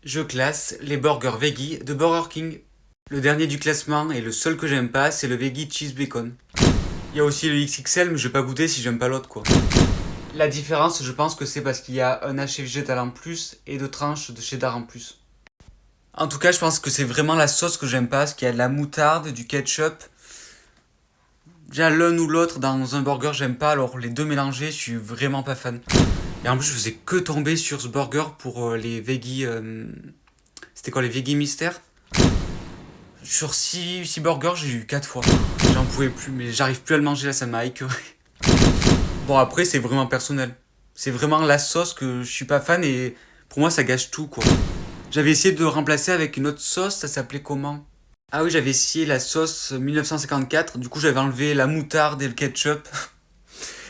Je classe les burgers veggie de Burger King. Le dernier du classement et le seul que j'aime pas, c'est le veggie cheese bacon. Il y a aussi le XXL, mais je vais pas goûter si j'aime pas l'autre quoi. La différence, je pense que c'est parce qu'il y a un haché végétal en plus et deux tranches de cheddar en plus. En tout cas, je pense que c'est vraiment la sauce que j'aime pas, parce qu'il y a de la moutarde, du ketchup. Déjà l'un ou l'autre dans un burger, j'aime pas, alors les deux mélangés, je suis vraiment pas fan. Et en plus, je faisais que tomber sur ce burger pour les veggie. C'était quoi les veggie mystères? Sur 6 burgers, j'ai eu 4 fois. J'en pouvais plus, mais j'arrive plus à le manger là, ça m'a écœuré. Bon, après, c'est vraiment personnel. C'est vraiment la sauce que je suis pas fan et pour moi, ça gâche tout quoi. J'avais essayé de remplacer avec une autre sauce, ça s'appelait comment? Ah oui, j'avais essayé la sauce 1954, du coup, j'avais enlevé la moutarde et le ketchup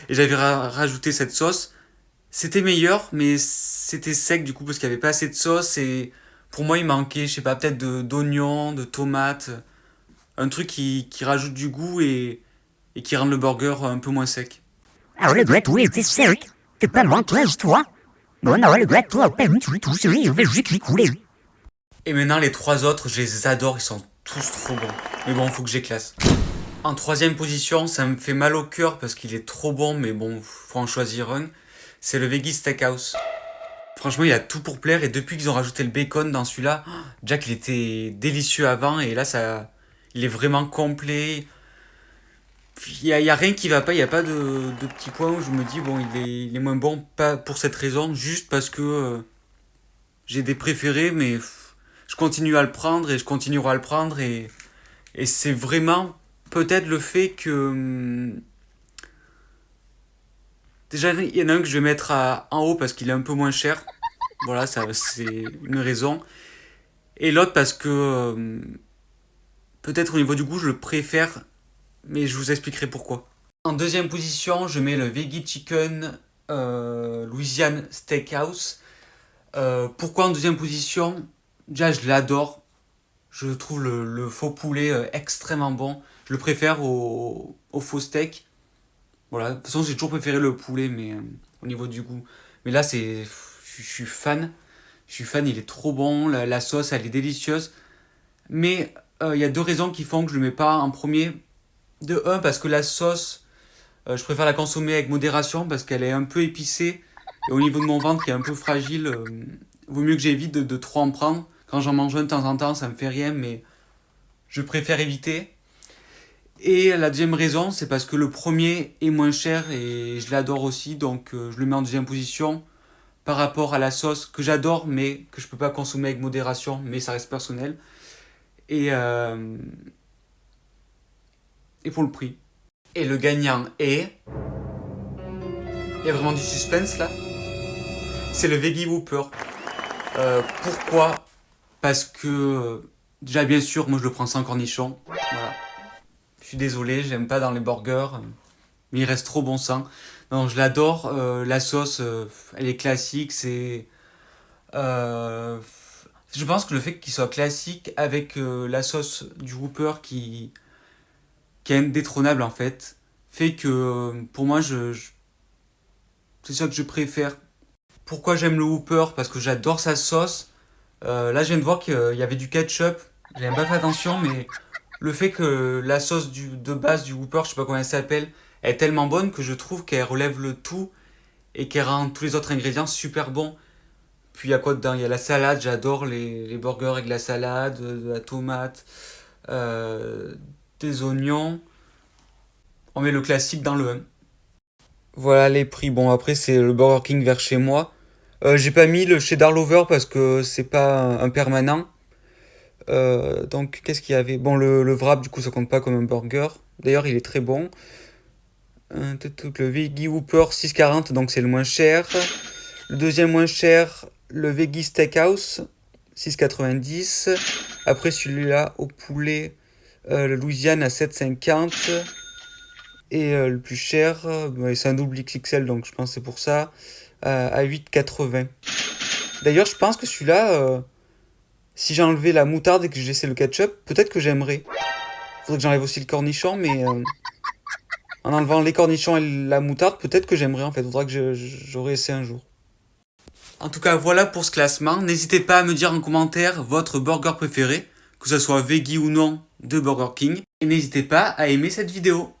et j'avais rajouté cette sauce. C'était meilleur, mais c'était sec du coup parce qu'il y avait pas assez de sauce et pour moi, il manquait, je sais pas, peut-être d'oignons, de tomates. Un truc qui rajoute du goût et qui rend le burger un peu moins sec. Alors le Great Wheel, t'es sérieux? T'es pas loin de 13, toi? Bon, non, le Great Wheel, pas du tout, sérieux, je vais juste l'écouler. Et maintenant, les trois autres, je les adore, ils sont tous trop bons. Mais bon, faut que je les classe. En troisième position, ça me fait mal au cœur parce qu'il est trop bon, mais bon, faut en choisir un. C'est le Veggie Steakhouse. Franchement, il a tout pour plaire et depuis qu'ils ont rajouté le bacon dans celui-là, Jack il était délicieux avant et là ça, il est vraiment complet. Il y a rien qui va pas, il y a pas de petits points où je me dis bon il est moins bon pas pour cette raison, juste parce que j'ai des préférés mais je continue à le prendre et je continuerai à le prendre et c'est vraiment peut-être le fait que déjà il y en a un que je vais mettre en haut parce qu'il est un peu moins cher. Voilà, ça c'est une raison. Et l'autre parce que peut-être au niveau du goût je le préfère, mais je vous expliquerai pourquoi. En deuxième position, je mets le Veggie Chicken Louisiane Steakhouse. Pourquoi en deuxième position? Déjà, je l'adore. Je trouve le faux poulet extrêmement bon. Je le préfère au faux steak. Voilà. De toute façon, j'ai toujours préféré le poulet, mais au niveau du goût. Mais là, je suis fan. Je suis fan, il est trop bon. La sauce, elle est délicieuse. Mais il y a deux raisons qui font que je le mets pas en premier. De un, parce que la sauce, je préfère la consommer avec modération parce qu'elle est un peu épicée. Et au niveau de mon ventre qui est un peu fragile, vaut mieux que j'évite de trop en prendre. Quand j'en mange un de temps en temps, ça me fait rien, mais je préfère éviter. Et la deuxième raison, c'est parce que le premier est moins cher et je l'adore aussi, donc je le mets en deuxième position par rapport à la sauce que j'adore, mais que je peux pas consommer avec modération, mais ça reste personnel. Et, euh, et pour le prix. Et le gagnant est... Il y a vraiment du suspense là. C'est le Veggie Whopper. Pourquoi? Parce que déjà bien sûr, moi je le prends sans cornichon. Voilà. Je suis désolé, j'aime pas dans les burgers, mais il reste trop bon sang. Non, je l'adore. La sauce, elle est classique. Euh, je pense que le fait qu'il soit classique avec la sauce du Whopper qui est indétrônable en fait, fait que pour moi, c'est ça que je préfère. Pourquoi j'aime le Whopper? Parce que j'adore sa sauce. Là, je viens de voir qu'il y avait du ketchup. J'avais pas fait attention, mais le fait que la sauce de base du Whopper, je sais pas comment elle s'appelle, est tellement bonne que je trouve qu'elle relève le tout et qu'elle rend tous les autres ingrédients super bons. Puis il y a quoi dedans? Il y a la salade, j'adore les burgers avec de la salade, de la tomate, euh, des oignons. On met le classique dans le 1. Voilà les prix. Bon, après, c'est le Burger King vers chez moi. J'ai pas mis le cheddar lover parce que c'est pas un permanent. Donc, qu'est-ce qu'il y avait? Bon, le wrap, du coup, ça compte pas comme un burger. D'ailleurs, il est très bon. Le Veggie Whopper 6,40, donc c'est le moins cher. Le deuxième moins cher, le Veggie Steakhouse 6,90. Après, celui-là au poulet, le Louisiane à 7,50. Et le plus cher, c'est un double XXL, donc je pense que c'est pour ça, à 8,80. D'ailleurs, je pense que celui-là, si j'enlevais la moutarde et que je laissais le ketchup, peut-être que j'aimerais. Faudrait que j'enlève aussi le cornichon, mais en enlevant les cornichons et la moutarde, peut-être que j'aimerais en fait. Faudra que j'aurais essayé un jour. En tout cas, voilà pour ce classement. N'hésitez pas à me dire en commentaire votre burger préféré, que ce soit veggie ou non de Burger King. Et n'hésitez pas à aimer cette vidéo.